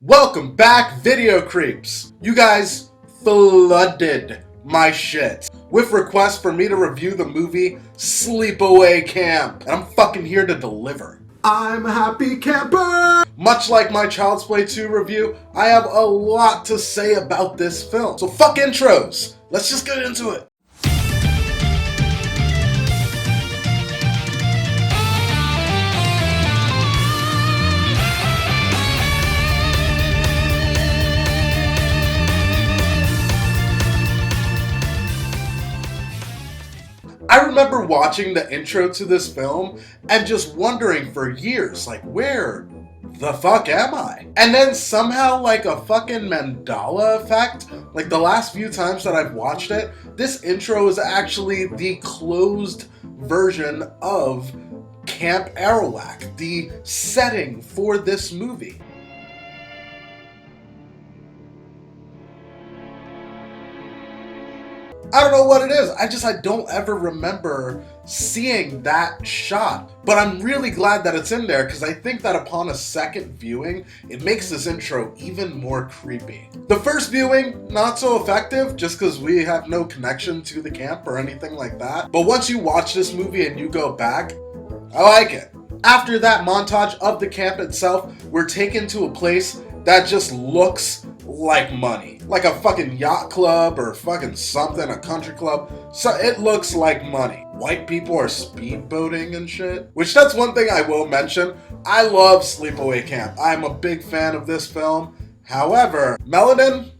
Welcome back, video creeps! You guys flooded my shit with requests for me to review the movie Sleepaway Camp, and I'm fucking here to deliver. I'm a happy camper! Much like my Child's Play 2 review, I have a lot to say about this film. So fuck intros, let's just get into it. I remember watching the intro to this film and just wondering for years, like, where the fuck am I? And then somehow, like a fucking Mandela effect, like the last few times that I've watched it, this intro is actually the closed version of Camp Arawak, the setting for this movie. I don't know what it is. I don't ever remember seeing that shot. But I'm really glad that it's in there because I think that upon a second viewing, it makes this intro even more creepy. The first viewing, not so effective just because we have no connection to the camp or anything like that. But once you watch this movie and you go back, I like it. After that montage of the camp itself, we're taken to a place that just looks like money. Like a fucking yacht club or fucking something, a country club. So it looks like money. White people are speedboating and shit. Which that's one thing I will mention. I love Sleepaway Camp. I'm a big fan of this film. However, melanin,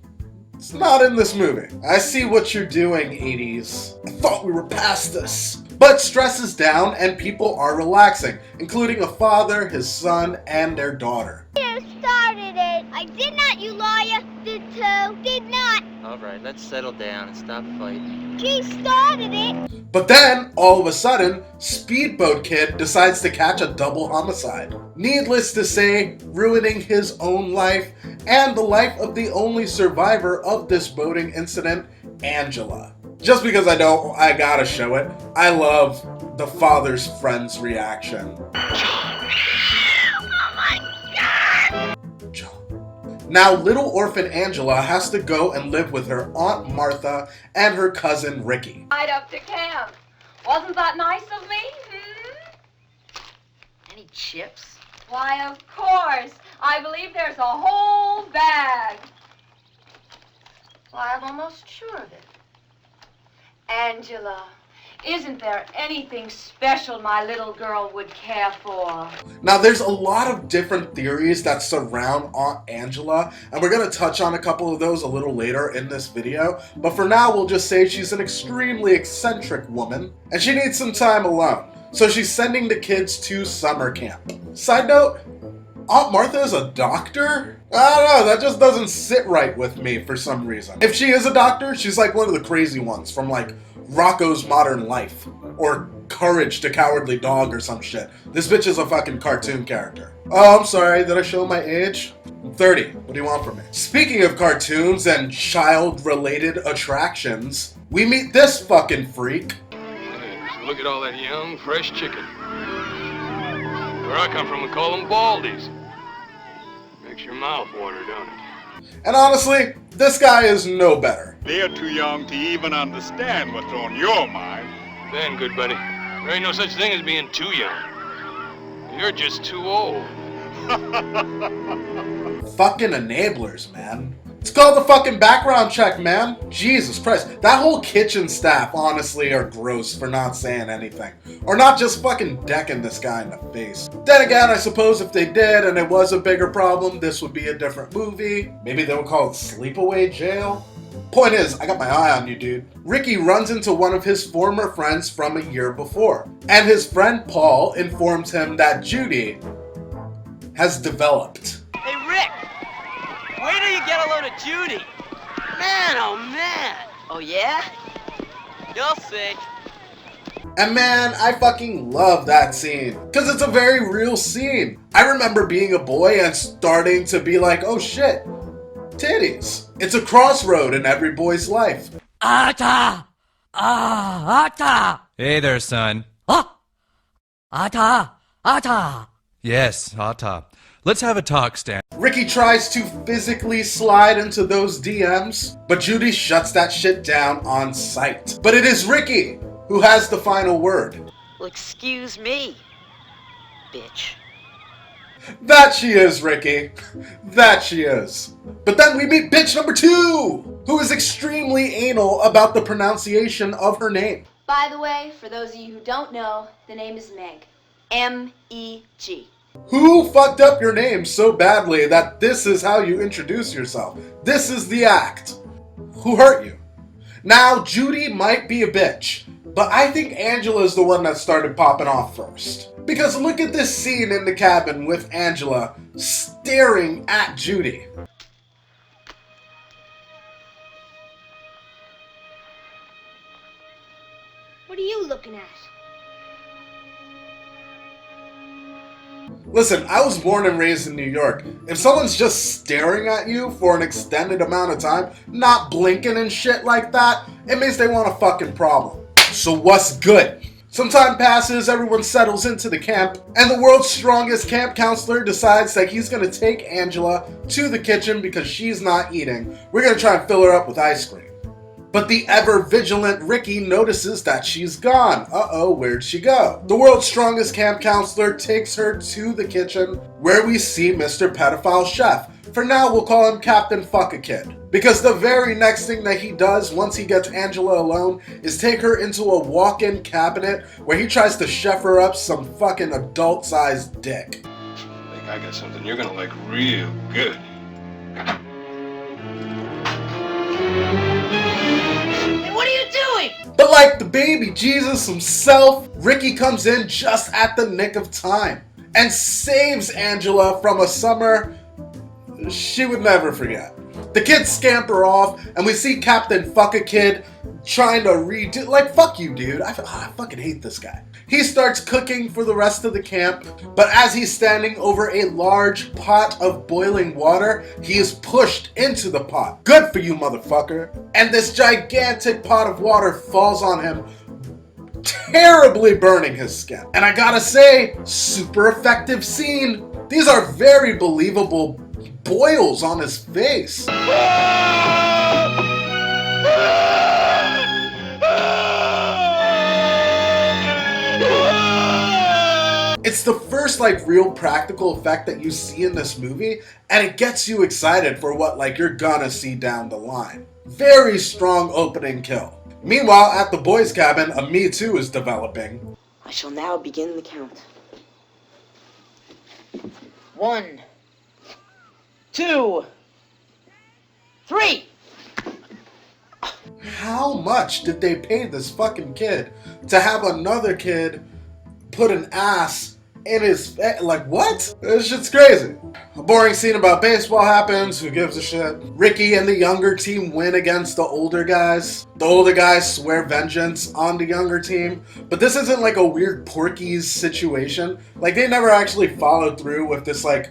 it's not in this movie. I see what you're doing, 80s. I thought we were past this. But stress is down and people are relaxing, including a father, his son, and their daughter. You started it. I did not, you liar. Did too. Did not. All right, let's settle down and stop fighting. He started it. But then, all of a sudden, Speedboat Kid decides to catch a double homicide. Needless to say, ruining his own life and the life of the only survivor of this boating incident, Angela. Just because I gotta show it. I love the father's friend's reaction. Now, little orphan Angela has to go and live with her Aunt Martha and her cousin Ricky. Right up to camp. Wasn't that nice of me? Any chips? Why, of course. I believe there's a whole bag. Why, I'm almost sure of it. Angela, isn't there anything special my little girl would care for? Now, there's a lot of different theories that surround Aunt Angela, and we're going to touch on a couple of those a little later in this video. But for now, we'll just say she's an extremely eccentric woman, and she needs some time alone. So she's sending the kids to summer camp. Side note, Aunt Martha is a doctor? I don't know, that just doesn't sit right with me for some reason. If she is a doctor, she's like one of the crazy ones from like Rocco's Modern Life or Courage the Cowardly Dog or some shit. This bitch is a fucking cartoon character. Oh, I'm sorry, did I show my age? I'm 30, what do you want from me? Speaking of cartoons and child-related attractions, we meet this fucking freak. Hey, look at all that young, fresh chicken. Where I come from, we call them baldies. Makes your mouth water, don't it? And honestly, this guy is no better. They're too young to even understand what's on your mind. Then, good buddy, there ain't no such thing as being too young. You're just too old. Fucking enablers, man. It's called the fucking background check, man. Jesus Christ. That whole kitchen staff, honestly, are gross for not saying anything. Or not just fucking decking this guy in the face. Then again, I suppose if they did and it was a bigger problem, this would be a different movie. Maybe they would call it Sleepaway Jail. Point is, I got my eye on you, dude. Ricky runs into one of his former friends from a year before. And his friend Paul informs him that Judy has developed. Hey, Rick! Wait till you get a load of Judy. Man, oh man. Oh yeah? You'll see. And man, I fucking love that scene. Because it's a very real scene. I remember being a boy and starting to be like, oh shit, titties. It's a crossroad in every boy's life. Ata! Ata! Hey there, son. Ah! Ata! Ata! Yes, Ata. Let's have a talk, Stan. Ricky tries to physically slide into those DMs, but Judy shuts that shit down on sight. But it is Ricky who has the final word. Well, excuse me, bitch. That she is, Ricky. That she is. But then we meet bitch number 2, who is extremely anal about the pronunciation of her name. By the way, for those of you who don't know, the name is Meg. M-E-G. Who fucked up your name so badly that this is how you introduce yourself? This is the act. Who hurt you? Now, Judy might be a bitch, but I think Angela's the one that started popping off first. Because look at this scene in the cabin with Angela staring at Judy. What are you looking at? Listen, I was born and raised in New York. If someone's just staring at you for an extended amount of time, not blinking and shit like that, it means they want a fucking problem. So what's good? Some time passes, everyone settles into the camp, and the world's strongest camp counselor decides that he's gonna take Angela to the kitchen because she's not eating. We're gonna try and fill her up with ice cream. But the ever-vigilant Ricky notices that she's gone. Uh-oh, where'd she go? The world's strongest camp counselor takes her to the kitchen, where we see Mr. Pedophile Chef. For now, we'll call him Captain Fuck-A-Kid. Because the very next thing that he does once he gets Angela alone is take her into a walk-in cabinet where he tries to chef her up some fucking adult-sized dick. I think I got something you're gonna like real good. What are you doing? But like the baby Jesus himself, Ricky comes in just at the nick of time and saves Angela from a summer she would never forget. The kids scamper off and we see Captain Fuck-A-Kid trying to redo, like, fuck you, dude. I fucking hate this guy. He starts cooking for the rest of the camp, but as he's standing over a large pot of boiling water, he is pushed into the pot. Good for you, motherfucker. And this gigantic pot of water falls on him, terribly burning his skin. And I gotta say, super effective scene. These are very believable boils on his face. It's the first like real practical effect that you see in this movie, and it gets you excited for what like you're gonna see down the line. Very strong opening kill. Meanwhile, at the boys' cabin, a Me Too is developing. I shall now begin the count. 1, 2, 3. How much did they pay this fucking kid to have another kid put an ass in his face? Like, what? This shit's crazy. A boring scene about baseball happens. Who gives a shit? Ricky and the younger team win against the older guys. The older guys swear vengeance on the younger team. But this isn't like a weird Porky's situation. Like, they never actually followed through with this, like,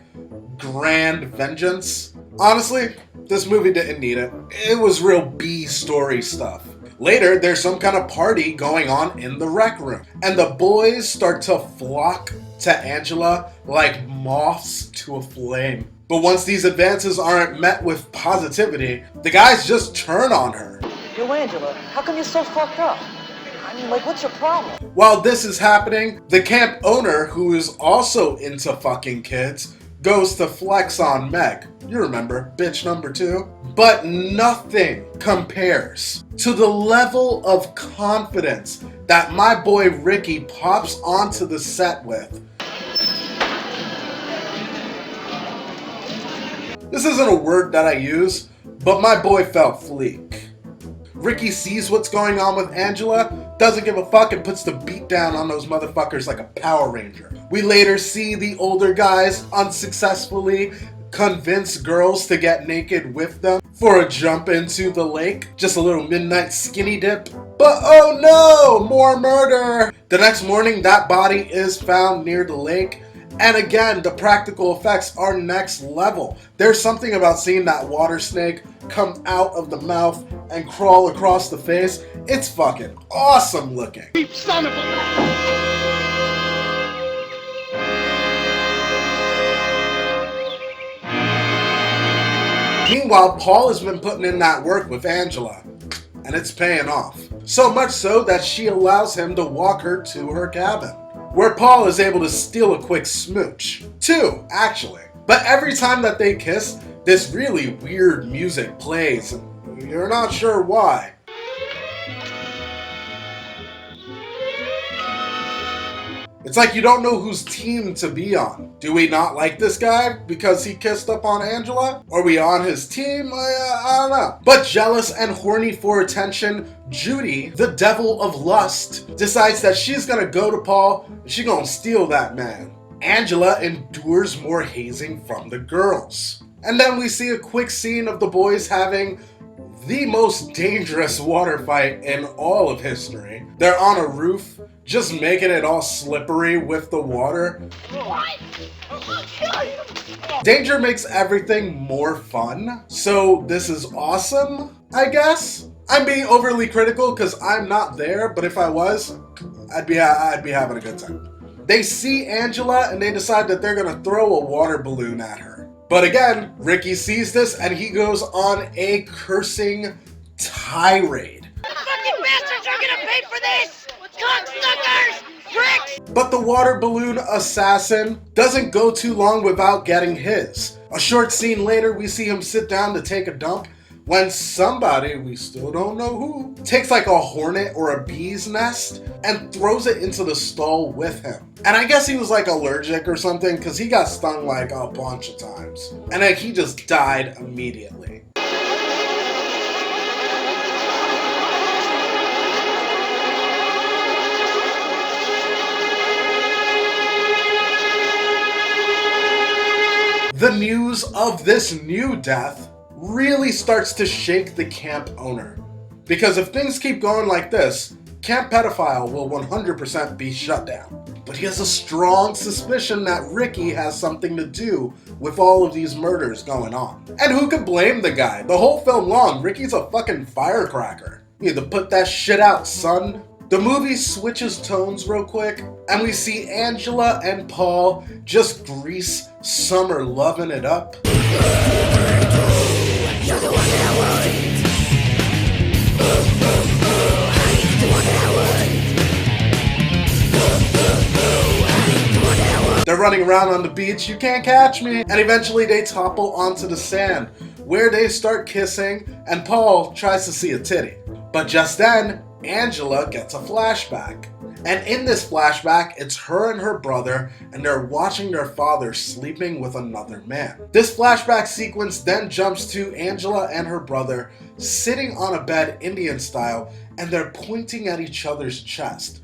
grand vengeance. Honestly, this movie didn't need it. It was real B-story stuff. Later, there's some kind of party going on in the rec room, and the boys start to flock to Angela like moths to a flame. But once these advances aren't met with positivity, the guys just turn on her. Yo, Angela, how come you're so fucked up? I mean, like, what's your problem? While this is happening, the camp owner, who is also into fucking kids, goes to flex on Meg. You remember, bitch number 2. But nothing compares to the level of confidence that my boy Ricky pops onto the set with. This isn't a word that I use, but my boy felt fleek. Ricky sees what's going on with Angela, doesn't give a fuck, and puts the beat down on those motherfuckers like a Power Ranger. We later see the older guys unsuccessfully convince girls to get naked with them for a jump into the lake. Just a little midnight skinny dip. But oh no, more murder! The next morning, that body is found near the lake. And again, the practical effects are next level. There's something about seeing that water snake come out of the mouth and crawl across the face. It's fucking awesome looking. Son of a... Meanwhile, Paul has been putting in that work with Angela, and it's paying off. So much so that she allows him to walk her to her cabin, where Paul is able to steal a quick smooch. 2, actually. But every time that they kiss, this really weird music plays, and you're not sure why. It's like you don't know whose team to be on. Do we not like this guy because he kissed up on Angela? Are we on his team? I don't know. But jealous and horny for attention, Judy, the devil of lust, decides that she's gonna go to Paul and she's gonna steal that man. Angela endures more hazing from the girls. And then we see a quick scene of the boys having the most dangerous water fight in all of history. They're on a roof, just making it all slippery with the water. Danger makes everything more fun, so this is awesome, I guess. I'm being overly critical because I'm not there, but if I was, I'd be having a good time. They see Angela and they decide that they're gonna throw a water balloon at her. But again, Ricky sees this and he goes on a cursing tirade. Fucking bastards are gonna pay for this! Cocksuckers! Pricks! But the water balloon assassin doesn't go too long without getting his. A short scene later, we see him sit down to take a dump when somebody, we still don't know who, takes like a hornet or a bee's nest and throws it into the stall with him. And I guess he was like allergic or something because he got stung like a bunch of times. And then he just died immediately. The news of this new death really starts to shake the camp owner. Because if things keep going like this, Camp Pedophile will 100% be shut down. But he has a strong suspicion that Ricky has something to do with all of these murders going on. And who could blame the guy? The whole film long, Ricky's a fucking firecracker. You need to put that shit out, son. The movie switches tones real quick, and we see Angela and Paul just grease summer loving it up. They're running around on the beach, you can't catch me. And eventually they topple onto the sand, where they start kissing, and Paul tries to see a titty. But just then, Angela gets a flashback. And in this flashback, it's her and her brother, and they're watching their father sleeping with another man. This flashback sequence then jumps to Angela and her brother sitting on a bed Indian style, and they're pointing at each other's chest.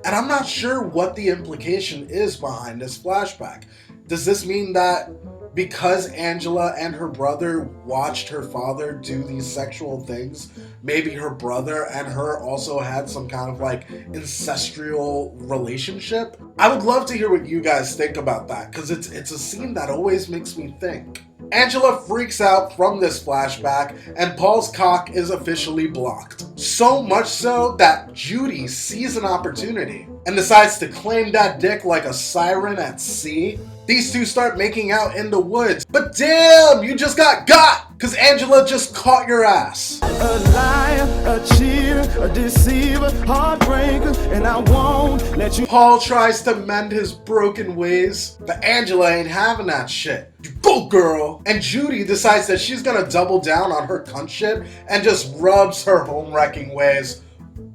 And I'm not sure what the implication is behind this flashback. Does this mean that because Angela and her brother watched her father do these sexual things, maybe her brother and her also had some kind of like ancestral relationship? I would love to hear what you guys think about that, because it's a scene that always makes me think. Angela freaks out from this flashback, and Paul's cock is officially blocked. So much so that Judy sees an opportunity and decides to claim that dick like a siren at sea. These two start making out in the woods, but damn, you just got because Angela just caught your ass. A liar, a cheater, a deceiver, heartbreaker, and I won't let you. Paul tries to mend his broken ways, but Angela ain't having that shit. You go, girl! And Judy decides that she's gonna double down on her cunt shit and just rubs her home-wrecking ways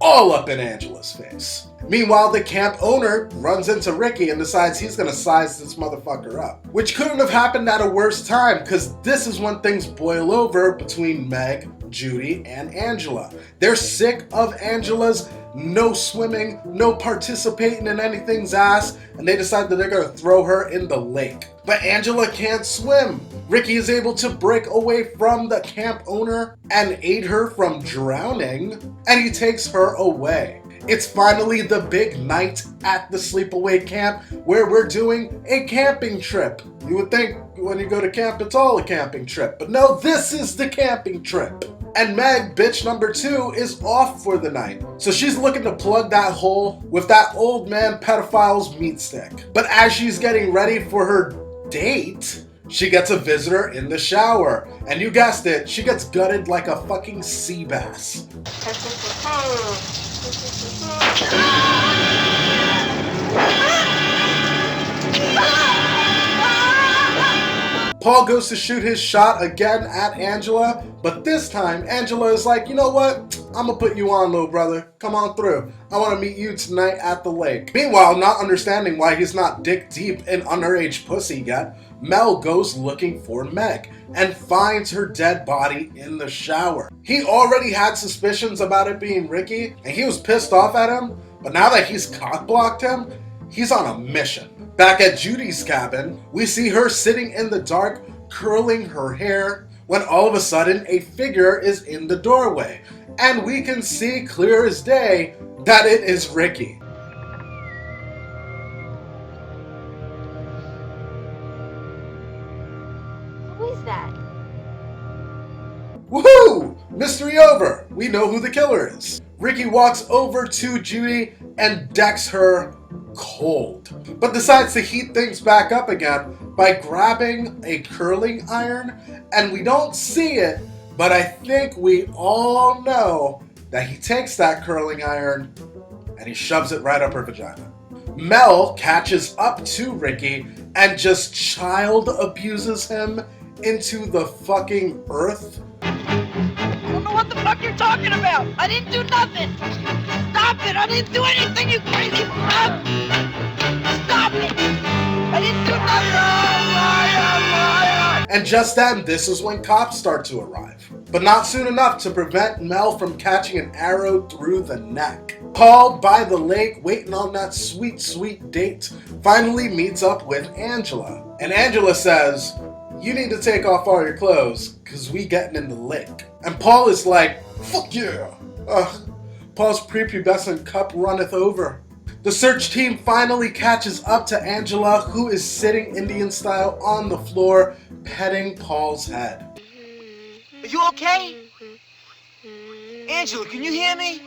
all up in Angela's face. Meanwhile, the camp owner runs into Ricky and decides he's gonna size this motherfucker up. Which couldn't have happened at a worse time, because this is when things boil over between Meg, Judy, and Angela. They're sick of Angela's no swimming, no participating in anything's ass, and they decide that they're gonna throw her in the lake. But Angela can't swim. Ricky is able to break away from the camp owner and aid her from drowning, and he takes her away. It's finally the big night at the Sleepaway Camp where we're doing a camping trip. You would think when you go to camp it's all a camping trip, but no, this is the camping trip. And Meg, bitch number 2, is off for the night. So she's looking to plug that hole with that old man pedophile's meat stick. But as she's getting ready for her date, she gets a visitor in the shower. And you guessed it, she gets gutted like a fucking sea bass. Paul goes to shoot his shot again at Angela, but this time Angela is like, you know what? I'm gonna put you on, little brother. Come on through. I want to meet you tonight at the lake. Meanwhile, not understanding why he's not dick deep in underage pussy yet, Mel goes looking for Meg and finds her dead body in the shower. He already had suspicions about it being Ricky, and he was pissed off at him, but now that he's cock-blocked him, he's on a mission. Back at Judy's cabin, we see her sitting in the dark, curling her hair, when all of a sudden a figure is in the doorway, and we can see clear as day that it is Ricky. Who is that? Woohoo! Mystery over! We know who the killer is. Ricky walks over to Judy and decks her cold, but decides to heat things back up again by grabbing a curling iron, and we don't see it, but I think we all know that he takes that curling iron and he shoves it right up her vagina. Mel catches up to Ricky and just child abuses him into the fucking earth. I don't know what the fuck you're talking about. I didn't do nothing. Stop it. I didn't do anything, you crazy fuck. Stop it. I didn't do nothing. And just then, this is when cops start to arrive. But not soon enough to prevent Mel from catching an arrow through the neck. Paul, by the lake, waiting on that sweet, sweet date, finally meets up with Angela. And Angela says, you need to take off all your clothes, cause we getting in the lake. And Paul is like, fuck yeah. Paul's prepubescent cup runneth over. The search team finally catches up to Angela, who is sitting Indian style on the floor, petting Paul's head. Are you okay? Angela, can you hear me?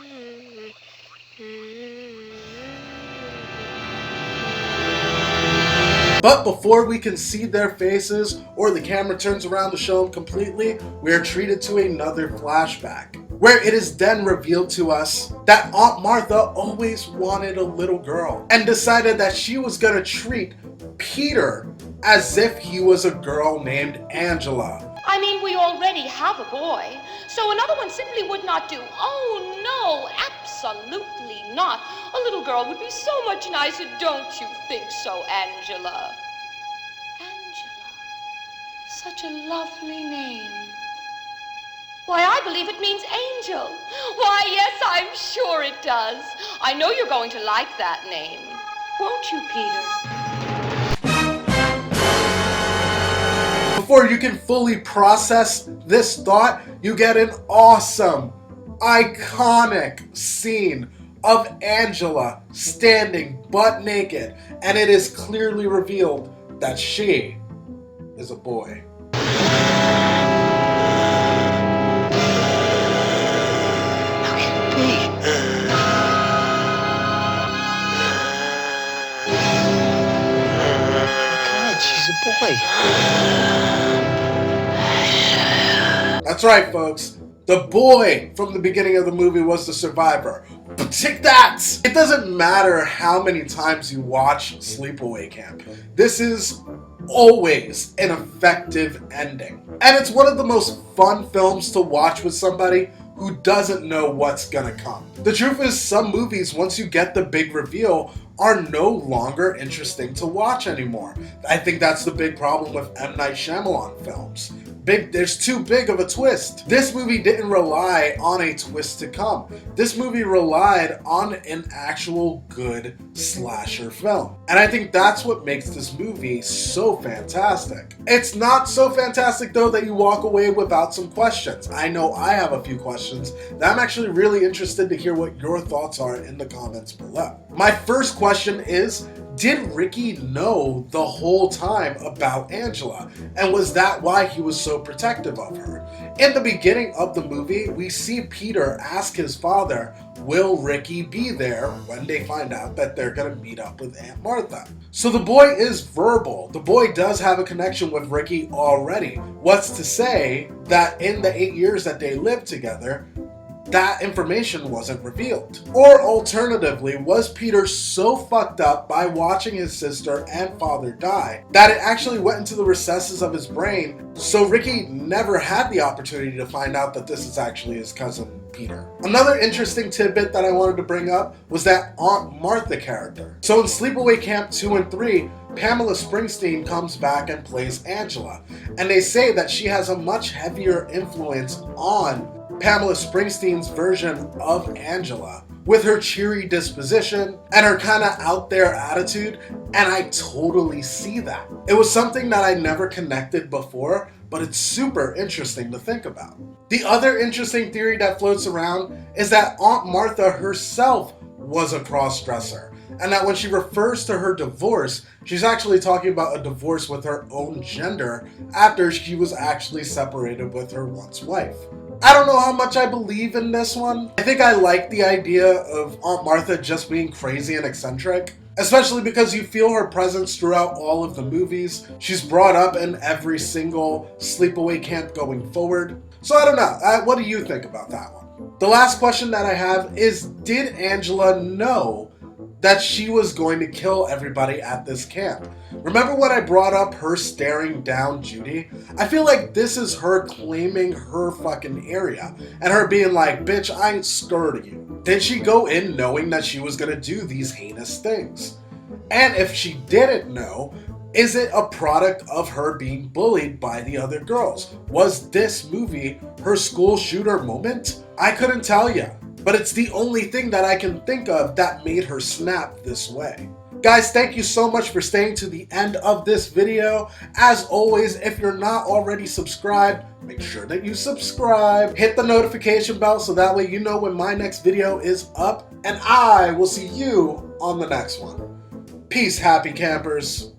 But before we can see their faces, or the camera turns around to show them completely, we are treated to another flashback, where it is then revealed to us that Aunt Martha always wanted a little girl, and decided that she was gonna treat Peter as if he was a girl named Angela. I mean, we already have a boy, so another one simply would not do. Oh, no, absolutely not. A little girl would be so much nicer, don't you think so, Angela? Angela. Such a lovely name. Why, I believe it means angel. Why, yes, I'm sure it does. I know you're going to like that name. Won't you, Peter? Before you can fully process this thought, you get an awesome, iconic scene of Angela standing butt naked, and it is clearly revealed that she is a boy. How can it be? God, she's a boy. That's right, folks. The boy from the beginning of the movie was the survivor. But take that! It doesn't matter how many times you watch Sleepaway Camp. This is always an effective ending. And it's one of the most fun films to watch with somebody who doesn't know what's gonna come. The truth is, some movies, once you get the big reveal, are no longer interesting to watch anymore. I think that's the big problem with M. Night Shyamalan films. There's too big of a twist. This movie didn't rely on a twist to come. This movie relied on an actual good slasher film. And I think that's what makes this movie so fantastic. It's not so fantastic though that you walk away without some questions. I know I have a few questions that I'm actually really interested to hear what your thoughts are in the comments below. My first question is, Did Ricky know the whole time about Angela? And was that why he was so protective of her? In the beginning of the movie, we see Peter ask his father, will Ricky be there when they find out that they're gonna meet up with Aunt Martha? So the boy is verbal. The boy does have a connection with Ricky already. What's to say that in the 8 years that they lived together, that information wasn't revealed? Or alternatively, was Peter so fucked up by watching his sister and father die that it actually went into the recesses of his brain, so Ricky never had the opportunity to find out that this is actually his cousin Peter? Another interesting tidbit that I wanted to bring up was that Aunt Martha character. So in Sleepaway Camp 2 and 3, Pamela Springsteen comes back and plays Angela, and they say that she has a much heavier influence on Pamela Springsteen's version of Angela, with her cheery disposition and her kind of out there attitude, and I totally see that. It was something that I never connected before, but it's super interesting to think about. The other interesting theory that floats around is that Aunt Martha herself was a cross-dresser, and that when she refers to her divorce, she's actually talking about a divorce with her own gender after she was actually separated with her once wife. I don't know how much I believe in this one. I think I like the idea of Aunt Martha just being crazy and eccentric, especially because you feel her presence throughout all of the movies. She's brought up in every single Sleepaway Camp going forward. So I don't know. What do you think about that one? The last question that I have is, did Angela know that she was going to kill everybody at this camp? Remember when I brought up her staring down Judy? I feel like this is her claiming her fucking area and her being like, bitch, I ain't scared of you. Did she go in knowing that she was gonna do these heinous things? And if she didn't know, is it a product of her being bullied by the other girls? Was this movie her school shooter moment? I couldn't tell you, but it's the only thing that I can think of that made her snap this way. Guys, thank you so much for staying to the end of this video. As always, if you're not already subscribed, make sure that you subscribe. Hit the notification bell so that way you know when my next video is up, and I will see you on the next one. Peace, happy campers.